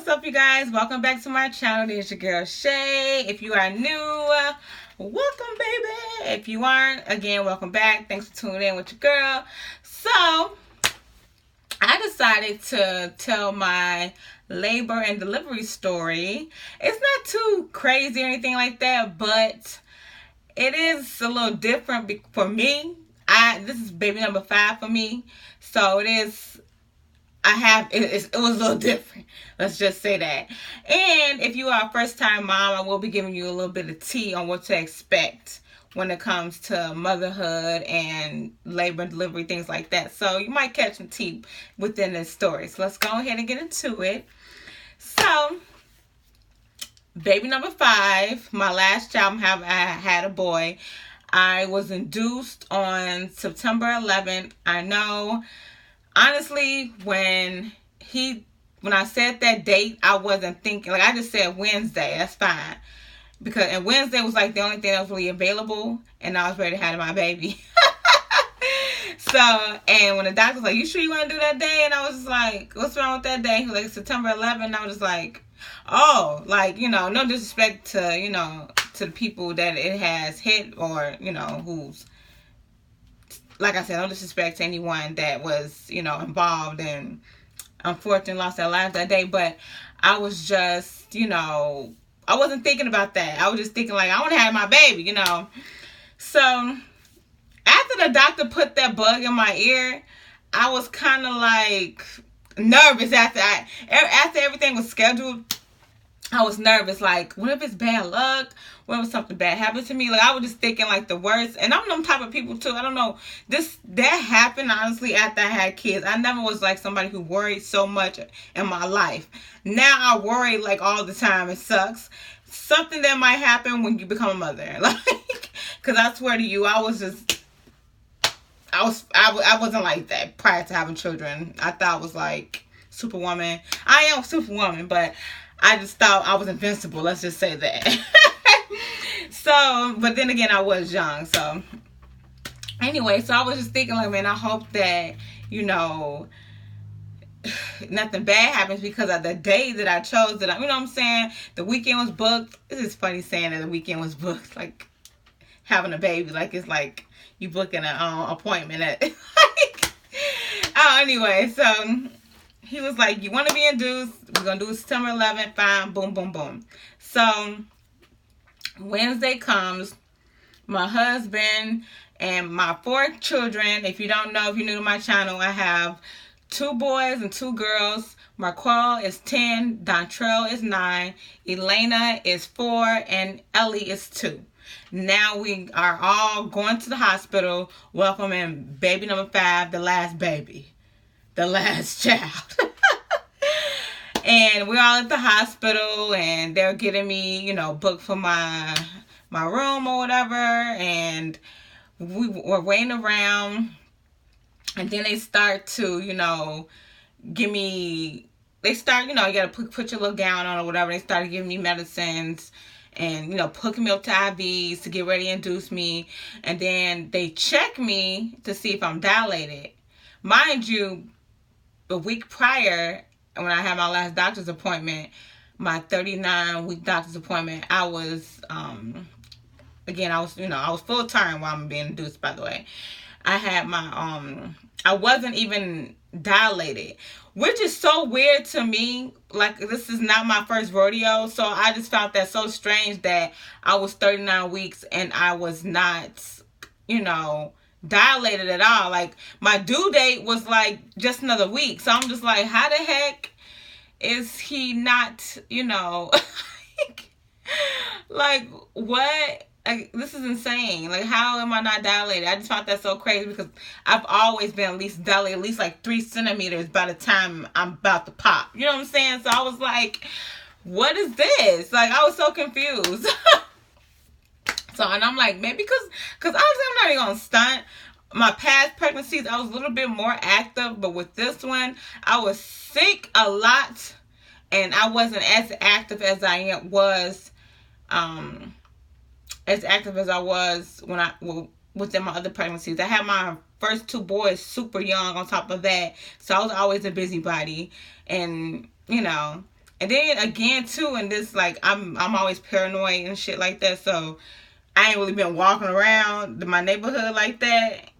What's up, you guys? Welcome back to my channel. There's your girl Shay. If you are new, welcome, baby. If you aren't, again, welcome back. Thanks for tuning in with your girl. So I decided to tell my labor and delivery story. It's not too crazy or anything like that, but it is a little different for me. This is baby number 5 for me, so it is. It was a little different. Let's just say that. And if you are a first-time mom, I will be giving you a little bit of tea on what to expect when it comes to motherhood and labor and delivery, things like that. So you might catch some tea within this story. So let's go ahead and get into it. So, baby number 5, my last child, I had a boy. I was induced on September 11th. I know. Honestly, when I said that date, I wasn't thinking, like, I just said Wednesday, that's fine. And Wednesday was like the only thing that was really available, and I was ready to have my baby. So, and when the doctor was like, you sure you want to do that day? And I was just like, what's wrong with that day? He was like, September 11th. And I was just like, oh, like, no disrespect to, to the people that it has hit, or, who's, like I said, no disrespect to anyone that was, involved and unfortunately lost their lives that day. But I was just, I wasn't thinking about that. I was just thinking, like, I want to have my baby, So after the doctor put that bug in my ear, I was kind of like nervous after everything was scheduled. I was nervous, like, what if it's bad luck? What if something bad happens to me? Like, I was just thinking, like, the worst. And I'm them type of people, too. I don't know. That happened, honestly, after I had kids. I never was, like, somebody who worried so much in my life. Now I worry, like, all the time. It sucks. Something that might happen when you become a mother. Like, because I swear to you, I wasn't like that prior to having children. I thought I was, like, Superwoman. I am Superwoman, but I just thought I was invincible. Let's just say that. So, but then again, I was young. So, anyway, so I was just thinking, like, man, I hope that, nothing bad happens, because of the day that I chose, that what I'm saying? The weekend was booked. This is funny saying that the weekend was booked. Like, having a baby. Like, it's like you booking an appointment at, like, oh, anyway, so he was like, you want to be induced? We're going to do it September 11th. Fine. Boom, boom, boom. So, Wednesday comes. My husband and my 4 children. If you don't know, if you're new to my channel, I have 2 boys and 2 girls. Marquel is 10. Dontrell is 9. Elena is 4. And Ellie is 2. Now we are all going to the hospital, welcoming baby number 5, the last baby. The last child. And we're all at the hospital, and they're getting me, booked for my room or whatever. And we were waiting around, and then they start to, give me, you gotta put your little gown on or whatever. They started giving me medicines and, hooking me up to IVs to get ready to induce me. And then they check me to see if I'm dilated. Mind you, a week prior, when I had my last doctor's appointment, my 39-week doctor's appointment, I was, again, I was full term while I'm being induced, by the way. I had my, I wasn't even dilated, which is so weird to me. Like, this is not my first rodeo, so I just found that so strange that I was 39 weeks and I was not, dilated at all. Like, my due date was like just another week, so I'm just like, how the heck is he not, like, what? Like, this is insane. Like, how am I not dilated? I just found that so crazy, because I've always been at least dilated, at least like 3 centimeters by the time I'm about to pop. You know what I'm saying? So I was like, what is this? Like, I was so confused. So, and I'm like, maybe because obviously I'm not even going to stunt. My past pregnancies, I was a little bit more active. But with this one, I was sick a lot. And I wasn't as active as I was, when within my other pregnancies. I had my first 2 boys super young on top of that. So I was always a busybody. And, And then again too, and this like I'm always paranoid and shit like that, so I ain't really been walking around my neighborhood like that.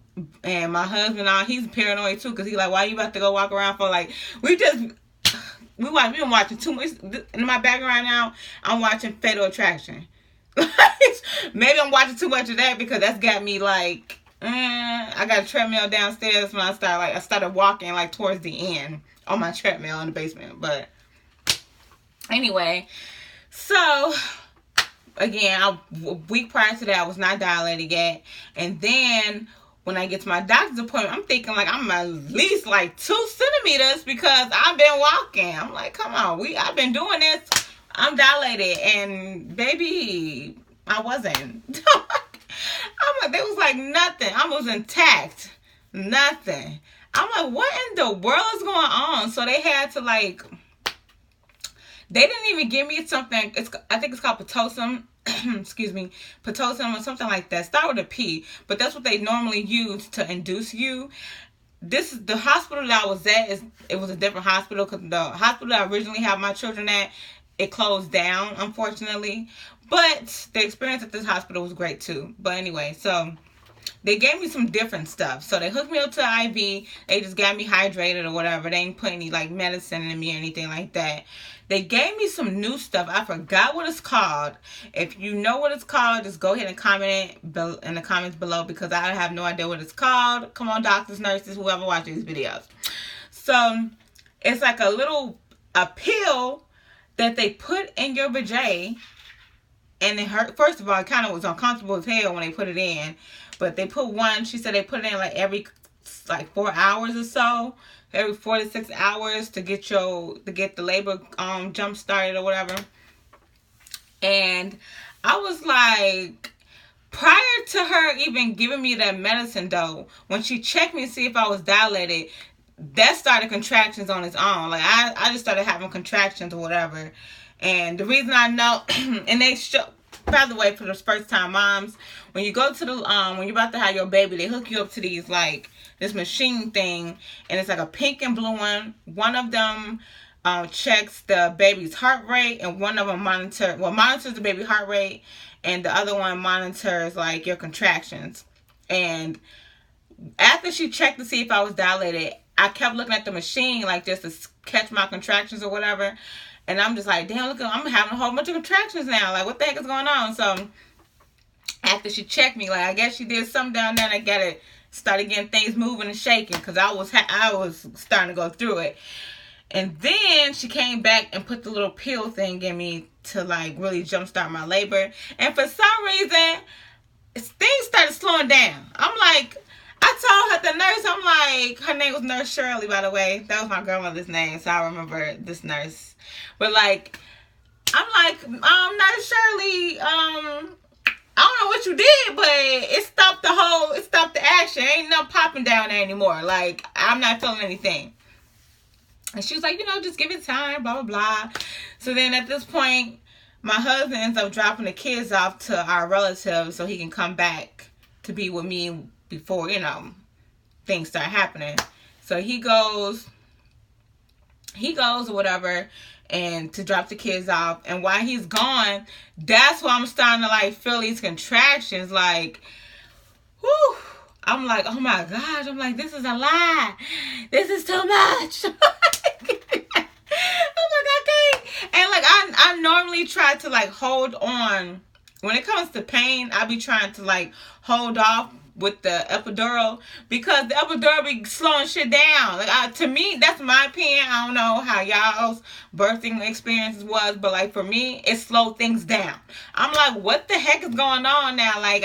And my husband, he's paranoid too, because he's like, why you about to go walk around for like, we've been watching too much. In my background now, I'm watching Fatal Attraction. Maybe I'm watching too much of that because that's got me like, I got a treadmill downstairs when I started walking like towards the end on my treadmill in the basement. But anyway, so again, a week prior to that, I was not dilated yet. And then when I get to my doctor's appointment, I'm thinking like I'm at least like 2 centimeters because I've been walking. I'm like, come on, I've been doing this. I'm dilated, and baby, I wasn't. I'm like, there was like nothing. I was intact. Nothing. I'm like, what in the world is going on? So they had to like, they didn't even give me something. I think it's called Pitocin. Excuse me, Pitocin or something like that. Start with a P, but that's what they normally use to induce you. This is the hospital that I was at. It was a different hospital because the hospital that I originally had my children at, it closed down, unfortunately. But the experience at this hospital was great too. But anyway, so they gave me some different stuff. So they hooked me up to an IV. They just got me hydrated or whatever. They ain't put any like medicine in me or anything like that. They gave me some new stuff. I forgot what it's called. If you know what it's called, just go ahead and comment it in the comments below because I have no idea what it's called. Come on, doctors, nurses, whoever watches these videos. So it's like a pill that they put in your vajay, and it hurt. First of all, it kind of was uncomfortable as hell when they put it in, but they put one. She said they put it in like every 4 hours or so, every 4 to 6 hours to get the labor jump started or whatever. And I was like, prior to her even giving me that medicine though, when she checked me to see if I was dilated, that started contractions on its own. Like I just started having contractions or whatever. And the reason I know, and they show, by the way, for the first time moms, when you go to the when you're about to have your baby, they hook you up to these like this machine thing, and it's like a pink and blue one. One of them checks the baby's heart rate, and one of them monitors the baby's heart rate, and the other one monitors like your contractions. And after she checked to see if I was dilated, I kept looking at the machine like just to catch my contractions or whatever. And I'm just like, damn, look, I'm having a whole bunch of contractions now. Like, what the heck is going on? So after she checked me, like, I guess she did something down there, and I started getting things moving and shaking because I was starting to go through it. And then she came back and put the little pill thing in me to like really jumpstart my labor. And for some reason, things started slowing down. I'm like, I told the nurse, I'm like, her name was Nurse Shirley, by the way. That was my grandmother's name, so I remember this nurse. But like, I'm like, Nurse Shirley, I don't know what you did, but it stopped the action. Ain't no popping down there anymore. Like, I'm not feeling anything. And she was like, just give it time, blah, blah, blah. So then at this point, my husband ends up dropping the kids off to our relatives so he can come back to be with me before, things start happening. So he goes or whatever, and to drop the kids off. And while he's gone, that's why I'm starting to like feel these contractions. Like, whew. I'm like, oh my gosh. I'm like, this is a lie. This is too much. I'm like, okay. And like, I normally try to like hold on. When it comes to pain, I be trying to like hold off with the epidural because the epidural be slowing shit down. Like, to me, that's my opinion. I don't know how y'all's birthing experiences was, but like for me, it slowed things down. I'm like, what the heck is going on now? Like,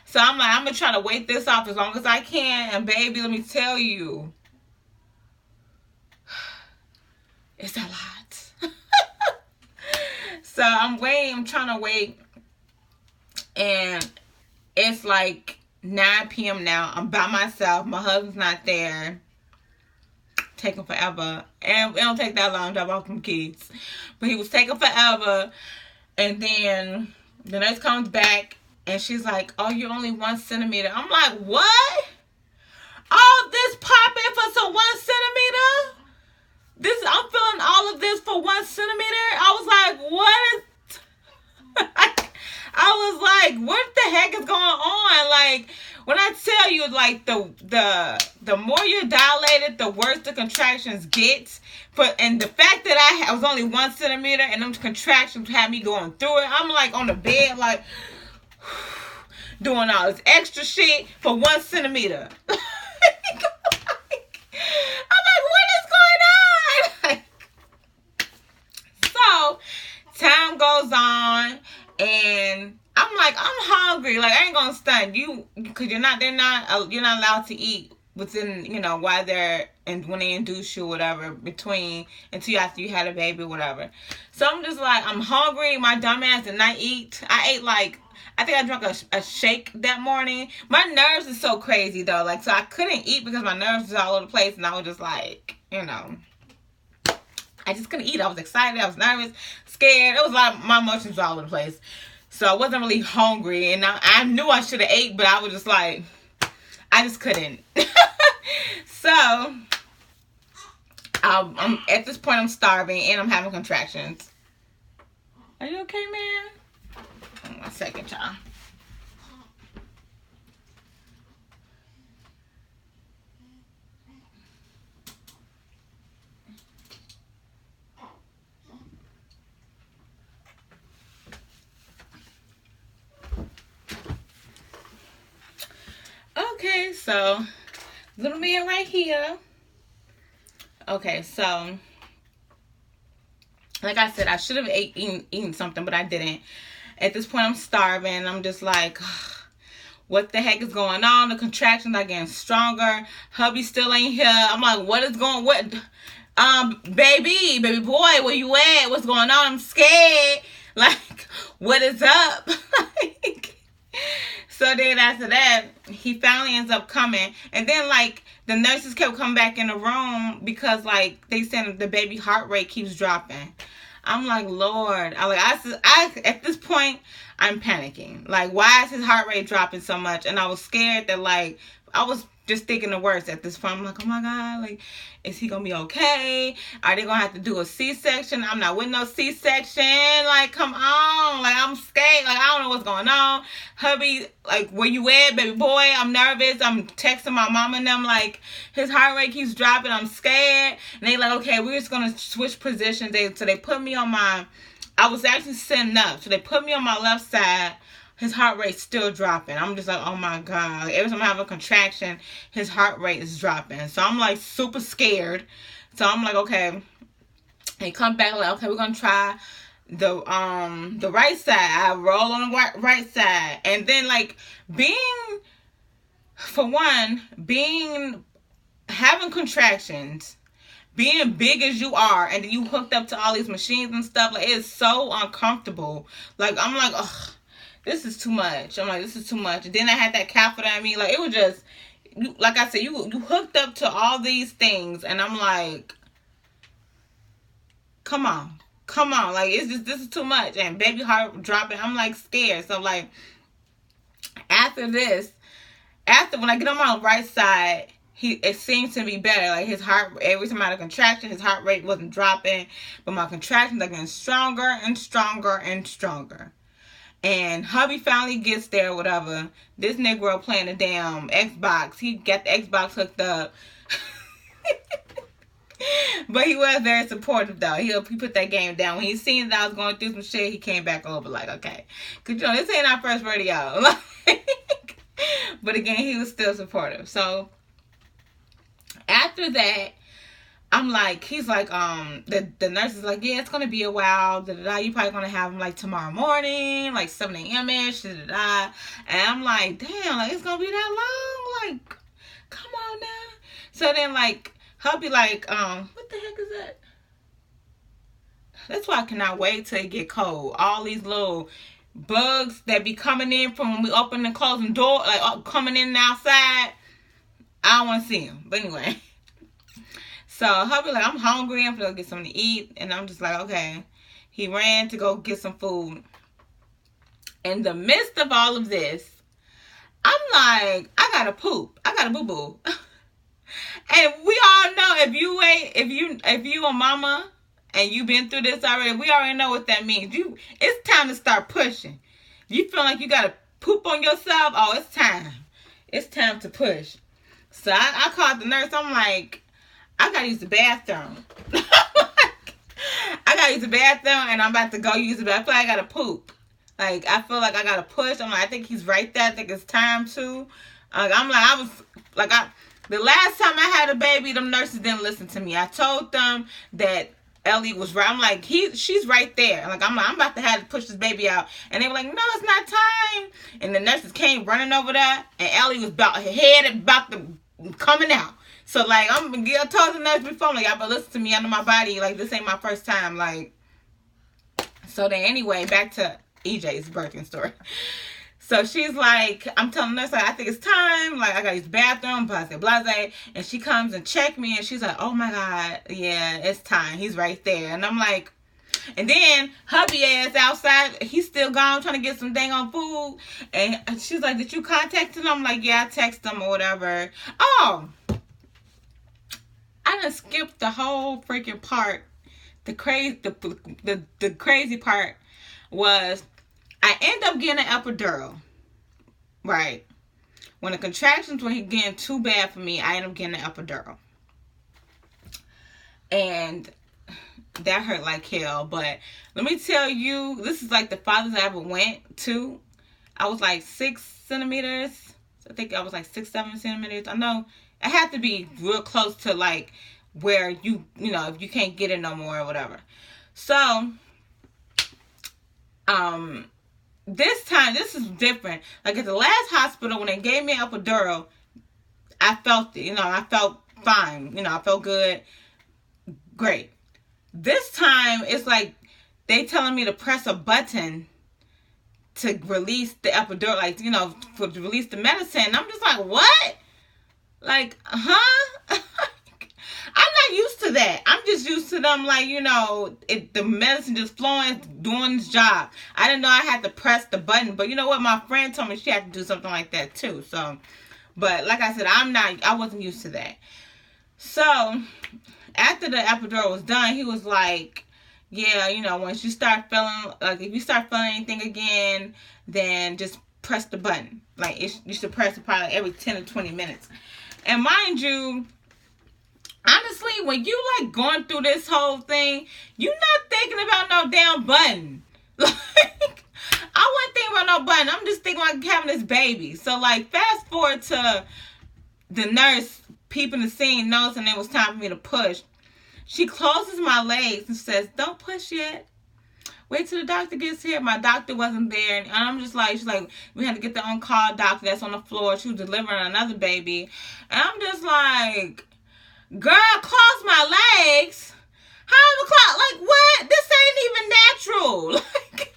so I'm like, I'm gonna try to wait this off as long as I can. And baby, let me tell you, it's a lot. So I'm trying to wait, and it's like 9 p.m. now. I'm by myself. My husband's not there. Taking forever. And it don't take that long to drop off some kids. But he was taking forever. And then the nurse comes back and she's like, oh, you're only 1 centimeter. I'm like, what? All this popping for some 1 centimeter? I'm feeling all of this for 1 centimeter? like, when I tell you, like, the more you're dilated, the worse the contractions get. And the fact that I was only 1 centimeter and them contractions had me going through it, I'm like on the bed, like, doing all this extra shit for 1 centimeter. I'm like, what is going on? So, time goes on, and I'm like, I'm hungry. Like, I ain't gonna stunt you, because you're not allowed to eat within, while they're, and when they induce you or whatever, until after you had a baby or whatever. So I'm just like, I'm hungry. My dumb ass did not eat. I ate like, I think I drank a shake that morning. My nerves is so crazy though. Like, so I couldn't eat because my nerves was all over the place, and I was just like, I just couldn't eat. I was excited. I was nervous, scared. It was like my emotions were all over the place. So I wasn't really hungry, and I knew I should have ate, but I was just like, I just couldn't. So I'm at this point, I'm starving and I'm having contractions. Are you okay, man? 1 second, y'all. Okay, so little man right here. Okay, so like I said, I should have eaten something, but I didn't. At this point, I'm starving. I'm just like, what the heck is going on? The contractions are getting stronger. Hubby still ain't here. I'm like, baby boy, where you at? What's going on? I'm scared. Like, what is up? So then after that, he finally ends up coming. And then, like, the nurses kept coming back in the room because, like, they said the baby heart rate keeps dropping. I'm like, Lord. I at this point, I'm panicking. Like, why is his heart rate dropping so much? And I was scared that, like, I was just thinking the worst at this point. I'm like, oh my God, like, is he gonna be okay? Are they gonna have to do a C-section? I'm not with no C-section. Like, come on. Like, I'm scared. Like, I don't know what's going on. Hubby, like, where you at, baby boy? I'm nervous. I'm texting my mom and them, like, his heart rate keeps dropping. I'm scared. And they like, okay, we're just gonna switch positions. So they put me on I was actually sitting up. So they put me on my left side. His heart rate's still dropping. I'm just like, oh my God. Like, every time I have a contraction, his heart rate is dropping. So I'm like super scared. So I'm like, okay. He come back like, okay, we're gonna try the right side. I roll on the right side. And then, like, having contractions, being big as you are, and then you hooked up to all these machines and stuff, like, it's so uncomfortable. Like, I'm like, ugh. This is too much. I'm like, this is too much. And then I had that catheter on me. Like, it was just, like I said, you hooked up to all these things. And I'm like, come on. Like, this is too much. And baby heart dropping. I'm like scared. So, like, after when I get on my right side, it seems to be better. Like, his heart, every time I had a contraction, his heart rate wasn't dropping. But my contractions are getting stronger and stronger and stronger. And hubby finally gets there, whatever. This Negro playing the damn Xbox. He got the Xbox hooked up. But he was very supportive, though. He put that game down. When he seen that I was going through some shit, he came back over like, okay. Because, this ain't our first rodeo. But again, he was still supportive. So, after that, I'm like, he's like, the nurse is like, yeah, it's going to be a while, you probably going to have him, like, tomorrow morning, like, 7 a.m.-ish, And I'm like, damn, like, it's going to be that long? Like, come on now. So then, like, hubby, like, what the heck is that? That's why I cannot wait till it get cold. All these little bugs that be coming in from when we open and close the door, like, coming in and outside, I don't want to see them. But anyway. So hubby like, I'm hungry. I'm gonna go get something to eat. And I'm just like, okay. He ran to go get some food. In the midst of all of this, I'm like, I gotta poop. I gotta boo-boo. And we all know if you a mama and you've been through this already, we already know what that means. It's time to start pushing. You feel like you gotta poop on yourself? Oh, it's time. it's time to push. So I called the nurse. I'm like, I gotta use the bathroom. I gotta use the bathroom, and I'm about to go use it, but I feel like I gotta poop. Like, I feel like I gotta push. I'm like, I think he's right there. I think it's time to. The last time I had a baby, them nurses didn't listen to me. I told them that Ellie was right. I'm like, she's right there. Like, I'm about to have to push this baby out. And they were like, no, it's not time. And the nurses came running over there, and Ellie was about to coming out. So, like, I told the nurse before, I'm like, y'all better listen to me. I know my body. Like, this ain't my first time. Like, so then anyway, back to EJ's birthing story. So she's like, I'm telling the nurse, like, I think it's time. Like, I gotta use the bathroom, blase. And she comes and check me, and she's like, oh my God, yeah, it's time. He's right there. And I'm like, and then hubby ass outside, he's still gone trying to get some dang on food. And she's like, did you contact him? I'm like, yeah, I text him or whatever. Oh, I done skipped the whole freaking part. The crazy part was I end up getting an epidural. Right. When the contractions were getting too bad for me, I ended up getting an epidural. And that hurt like hell. But let me tell you, this is like the farthest I ever went to. I was like 6 centimeters. I think I was like 6-7 centimeters. I know it had to be real close to like where you know, if you can't get it no more or whatever. So, this time, this is different. Like at the last hospital, when they gave me an epidural, I felt it. You know, I felt fine. You know, I felt good. Great. This time, it's like they telling me to press a button to release the epidural, like, you know, to release the medicine. I'm just like, what? Like, huh? I'm not used to that. I'm just used to them, like, you know, the medicine just flowing, doing its job. I didn't know I had to press the button. But you know what? My friend told me she had to do something like that too. So, but like I said, I wasn't used to that. So, after the epidural was done, he was like, yeah, you know, once you start feeling, like, if you start feeling anything again, then just press the button. Like, you should press it probably every 10 or 20 minutes. And mind you, honestly, when you like going through this whole thing, you're not thinking about no damn button. Like, I wasn't thinking about no button. I'm just thinking about having this baby. So, like, fast forward to the nurse peeping the scene, noticing it was time for me to push. She closes my legs and says, don't push yet. Wait till the doctor gets here. My doctor wasn't there. And I'm just like, she's like, we had to get the on-call doctor that's on the floor. She was delivering another baby. And I'm just like, girl, close my legs. How am I close? Like, what? This ain't even natural. Like,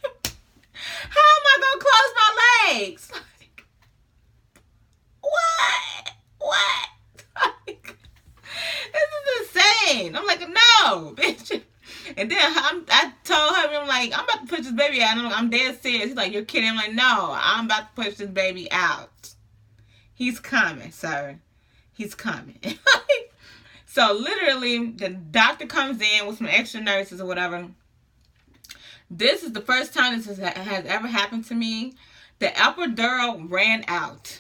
how am I going to close my legs? Like, what? Like, this is insane. I'm like, no, bitch. And then I told her, I'm like, I'm about to push this baby out. I'm dead serious. He's like, you're kidding? I'm like, no, I'm about to push this baby out. He's coming, sir. He's coming. So literally, the doctor comes in with some extra nurses or whatever. This is the first time this has ever happened to me. The epidural ran out.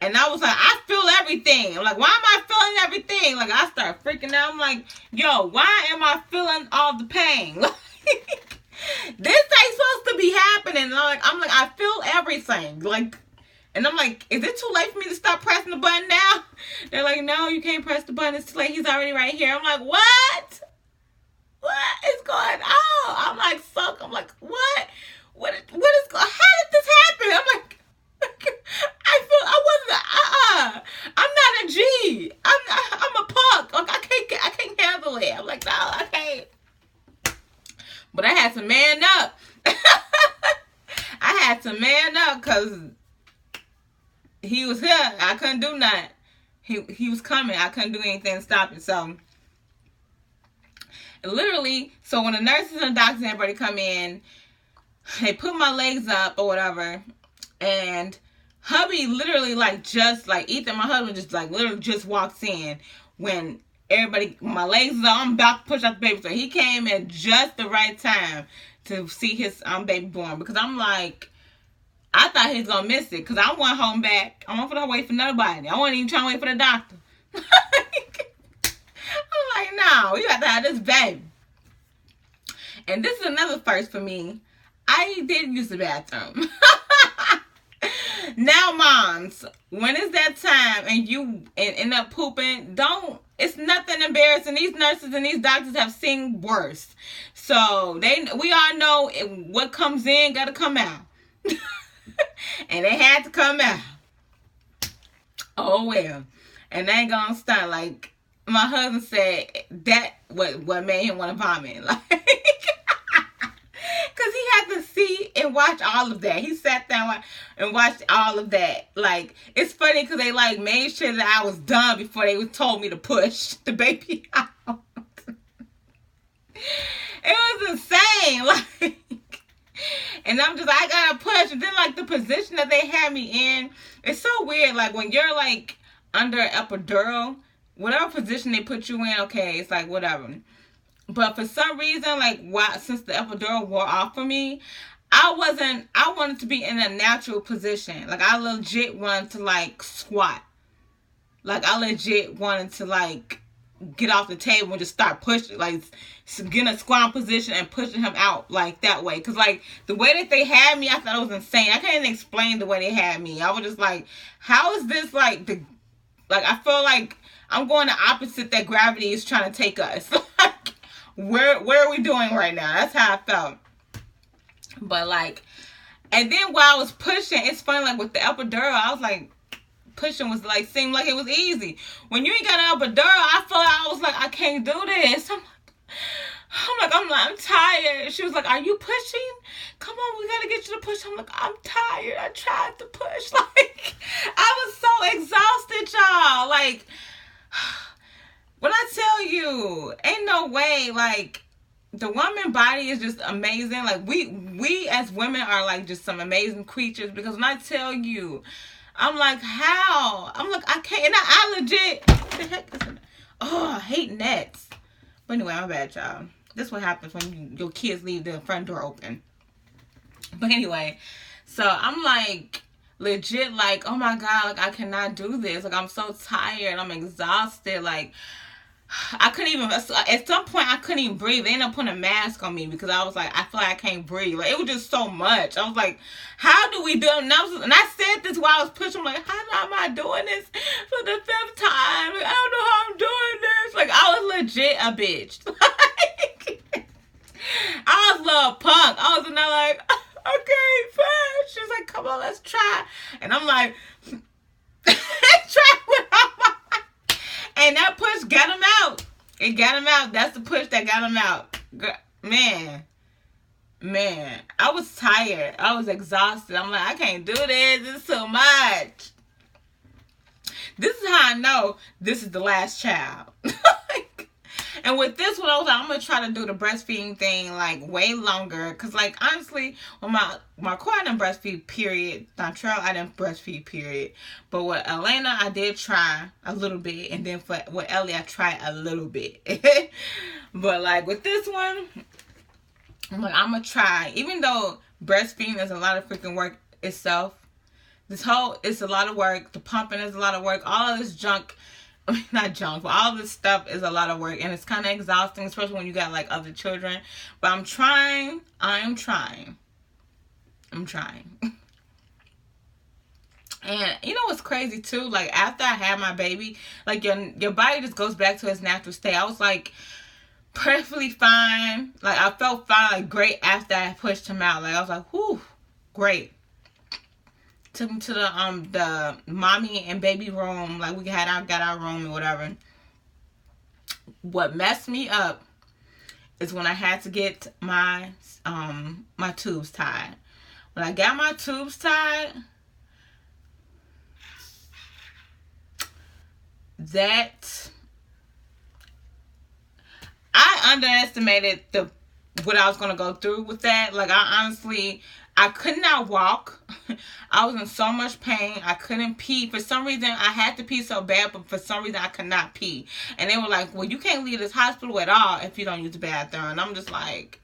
And I was like, I feel everything. I'm like, why am I feeling everything? Like, I start freaking out. I'm like, yo, why am I feeling all the pain? This ain't supposed to be happening. And I'm like, I feel everything. Like, and I'm like, is it too late for me to stop pressing the button now? They're like, no, you can't press the button. It's too late. He's already right here. I'm like, what? What is going on? I'm like, fuck. I'm like, what? What is going on? How did this happen? I'm like, I'm not a G. I'm a punk. Like, I can't handle it. I'm like, no, I can't. But I had to man up. I had to man up because he was here. I couldn't do nothing. He was coming. I couldn't do anything to stop it. So literally, so when the nurses and the doctors and everybody come in, they put my legs up or whatever, and hubby literally Ethan, my husband, just like literally just walks in when my legs is up. I'm about to push out the baby. So he came in just the right time to see his baby born, because I'm like, I thought he was gonna miss it because I wasn't holding back. I wasn't gonna wait for nobody. I wasn't even trying to wait for the doctor. I'm like, no, you have to have this baby. And this is another first for me. I did use the bathroom. Now, moms, when it's that time and you end up pooping, it's nothing embarrassing. These nurses and these doctors have seen worse. So we all know what comes in got to come out. And it had to come out. Oh, well. And they ain't gonna start. Like, my husband said, that what made him want to vomit. Like, because he had to see and watch all of that. He sat down and watched all of that. Like, it's funny because they, like, made sure that I was done before they told me to push the baby out. It was insane. Like, and I gotta push. And then, like, the position that they had me in, it's so weird. Like, when you're, like, under epidural, whatever position they put you in, okay, it's like, whatever. But for some reason, like, since the epidural wore off for me, I wanted to be in a natural position. Like, I legit wanted to, like, squat. Like, I legit wanted to, like, get off the table and just start pushing, like, get in a squat position and pushing him out, like, that way. Because, like, the way that they had me, I thought it was insane. I can't even explain the way they had me. I was just like, how is this, like, I feel like I'm going the opposite that gravity is trying to take us. Like, where are we doing right now? That's how I felt. But, like, and then while I was pushing, it's funny, like, with the epidural, I was like, pushing was, like, seemed like it was easy. When you ain't got an epidural, I felt like I was like, I can't do this. I'm tired. She was like, are you pushing? Come on, we gotta get you to push. I'm like, I'm tired. I tried to push. Like, I was so exhausted, y'all. Like, when I tell you, ain't no way, like, the woman body is just amazing. Like, we as women are, like, just some amazing creatures. Because when I tell you, I'm like, how? I'm like, I can't. And I legit, what the heck is it? Oh, I hate nets. But anyway, my bad, y'all. This is what happens when your kids leave the front door open. But anyway, so I'm like, legit, like, oh my God, like, I cannot do this. Like, I'm so tired. I'm exhausted. Like, I couldn't even, at some point, I couldn't even breathe. They ended up putting a mask on me because I was like, I feel like I can't breathe. Like, it was just so much. I was like, how do we do it? And I said this while I was pushing. I'm like, how am I doing this for the 5th time? Like, I don't know how I'm doing this. Like, I was legit a bitch. Like, I was a little punk. I was in there like, okay, fine. She was like, come on, let's try. And I'm like, try with my. And that push got him out. It got him out. That's the push that got him out. Man. I was tired. I was exhausted. I'm like, I can't do this. This is too much. This is how I know this is the last child. And with this one, I was like, I'm going to try to do the breastfeeding thing, like, way longer. Because, like, honestly, when my core, I didn't breastfeed, period. Dontrell, I didn't breastfeed, period. But with Elena, I did try a little bit. And then with Ellie, I tried a little bit. But, like, with this one, I'm like, I'm going to try. Even though breastfeeding is a lot of freaking work itself. It's a lot of work. The pumping is a lot of work. All of this junk. Not junk, but all this stuff is a lot of work, and it's kind of exhausting, especially when you got, like, other children. But I'm trying. I am trying. I'm trying. And you know what's crazy too? Like, after I had my baby, like, your body just goes back to its natural state. I was, like, perfectly fine. Like, I felt fine, like, great after I pushed him out. Like, I was like, whew, great. Took him to the mommy and baby room. Like, got our room and whatever. What messed me up is when I had to get my my tubes tied. When I got my tubes tied, that I underestimated what I was gonna go through with that. Like, I could not walk. I was in so much pain. I couldn't pee. For some reason, I had to pee so bad, but for some reason, I could not pee. And they were like, well, you can't leave this hospital at all if you don't use the bathroom. And I'm just like,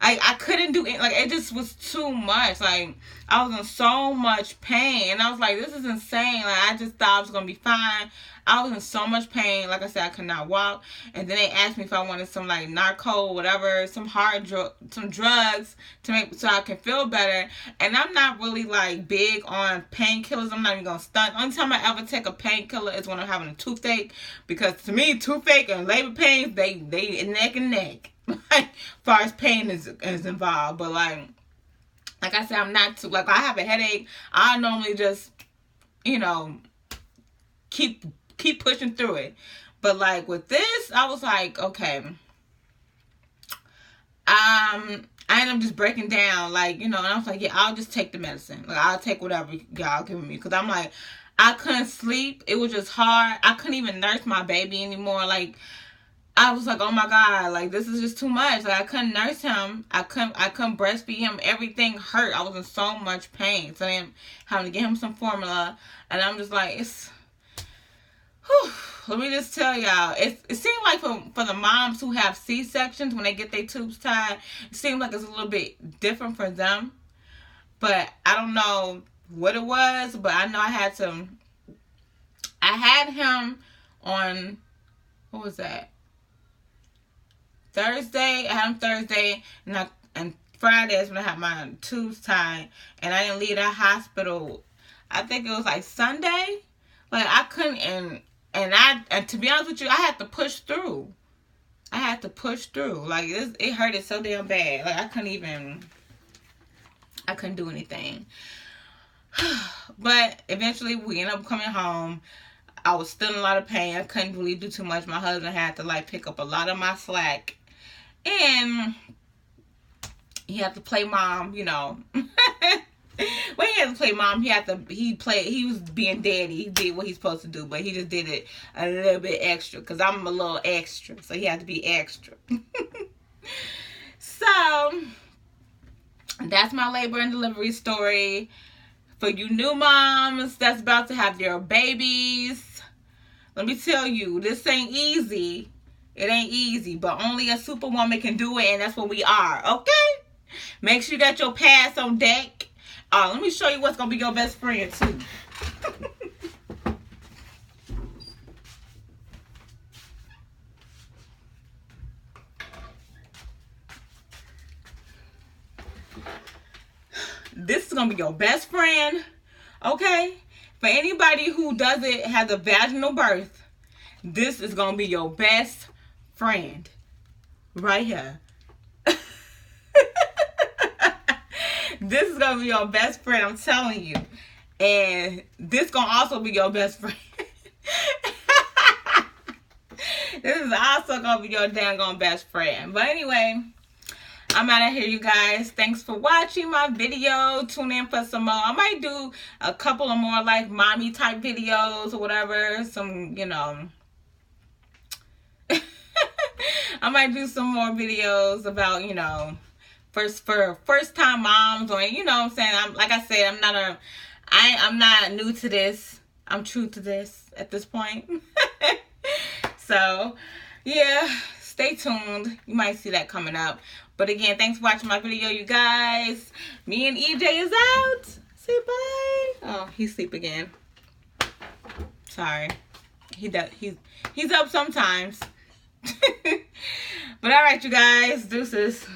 I couldn't do it. Like, it just was too much. Like, I was in so much pain. And I was like, this is insane. Like, I just thought I was going to be fine. I was in so much pain. Like I said, I could not walk. And then they asked me if I wanted some, like, narco, whatever, some drugs to make, so I can feel better. And I'm not really, like, big on painkillers. I'm not even going to stunt. Only time I ever take a painkiller is when I'm having a toothache. Because to me, toothache and labor pains, they neck and neck. Like, as far as pain is involved. But, like I said, I'm not too, like, I have a headache. I normally just, you know, keep pushing through it. But, like, with this, I was like, okay. I ended up just breaking down, like, you know, and I was like, yeah, I'll just take the medicine. Like, I'll take whatever y'all giving me. Because I'm like, I couldn't sleep. It was just hard. I couldn't even nurse my baby anymore. Like, I was like, oh my God, like, this is just too much. Like, I couldn't nurse him. I couldn't breastfeed him. Everything hurt. I was in so much pain. So I'm having to get him some formula. And I'm just like, it's, whew, let me just tell y'all, it seems like for the moms who have C-sections, when they get their tubes tied, it seems like it's a little bit different for them. But I don't know what it was, but I know I had him on, what was that? Thursday. I had him Thursday, and Friday is when I had my tubes tied, and I didn't leave that hospital. I think it was like Sunday. Like, I couldn't, and to be honest with you, I had to push through. Like, it hurted so damn bad. Like, I couldn't do anything. But eventually we ended up coming home. I was still in a lot of pain. I couldn't really do too much. My husband had to, like, pick up a lot of my slack. And he had to play mom, you know. Well, he had to play mom. He was being daddy. He did what he's supposed to do, but he just did it a little bit extra, because I'm a little extra, so he had to be extra. So, that's my labor and delivery story. For you new moms that's about to have their babies, let me tell you, this ain't easy. It ain't easy, but only a superwoman can do it, and that's what we are, okay? Make sure you got your pads on deck. Let me show you what's going to be your best friend, too. This is going to be your best friend, okay? For anybody who has a vaginal birth, this is going to be your best friend right here. This is going to be your best friend, I'm telling you. And this going to also be your best friend. This is also going to be your dang best friend. But anyway, I'm out of here, you guys. Thanks for watching my video. Tune in for some more. I might do a couple of more, like, mommy type videos or whatever. Some, you know. I might do some more videos about, you know, first time moms, or, you know what I'm saying. Like I said, I'm not new to this. I'm true to this at this point. So, yeah, stay tuned. You might see that coming up. But again, thanks for watching my video, you guys. Me and EJ is out. Say bye. Oh, he's asleep again. Sorry. He's up sometimes. But alright, you guys. Deuces.